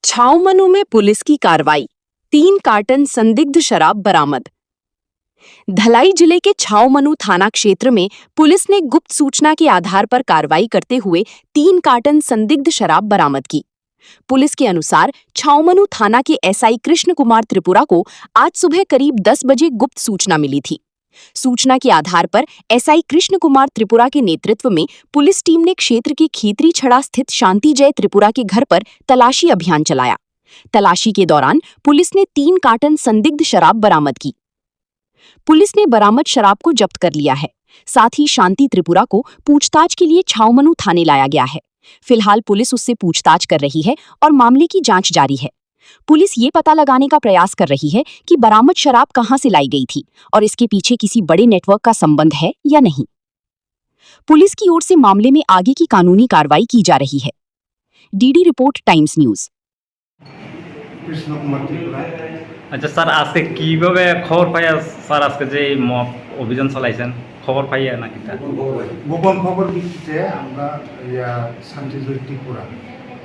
छावमनु में पुलिस की कार्रवाई, 3 कार्टन संदिग्ध शराब बरामद। धलाई जिले के छावमनु थाना क्षेत्र में पुलिस ने गुप्त सूचना के आधार पर कार्रवाई करते हुए 3 कार्टन संदिग्ध शराब बरामद की। पुलिस के अनुसार छावमनु थाना के एसआई कृष्ण कुमार त्रिपुरा को आज सुबह करीब 10 बजे गुप्त सूचना मिली थी। सूचना के आधार पर एसआई कृष्ण कुमार त्रिपुरा के नेतृत्व में पुलिस टीम ने क्षेत्र के खेतरी छड़ा स्थित शांति जय त्रिपुरा के घर पर तलाशी अभियान चलाया। तलाशी के दौरान पुलिस ने 3 कार्टन संदिग्ध शराब बरामद की। पुलिस ने बरामद शराब को जब्त कर लिया है। साथ ही शांति त्रिपुरा को पूछताछ के लिए छावमनु थाने लाया गया है। फिलहाल पुलिस उससे पूछताछ कर रही है और मामले की जांच जारी है। पुलिस ये पता लगाने का प्रयास कर रही है कि बरामद शराब कहां से लाई गई थी और इसके पीछे किसी बड़े नेटवर्क का संबंध है या नहीं। पुलिस की ओर से मामले में आगे की कानूनी कार्रवाई की जा रही है। DD report, times news. আচ্ছা স্যার, আজকে কিভাবে খবর পাইয়া স্যার আজকে যে এই অভিযান চালাইছেন, খবর পাইয়া নাকি তা? গোপন খবর ভিত্তিতে আমরা শান্তিজয় ত্রিপুরা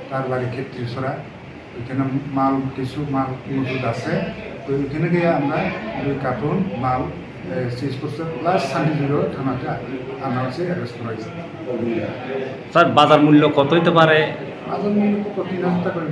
তার বাড়ি ক্ষেত্রীছড়া, ওইখানে কিছু মাল মজুদ আছে। তো ওইখানে গিয়ে আমরা 2 কার্টন মাল সিজ করছে, প্লাস শান্তিজয় থানাতে আনা হয়েছে, অ্যারেস্ট করা হয়েছে। স্যার বাজার মূল্য কত হইতে পারে? বাজার মূল্য তো 3,000 টাকা করে।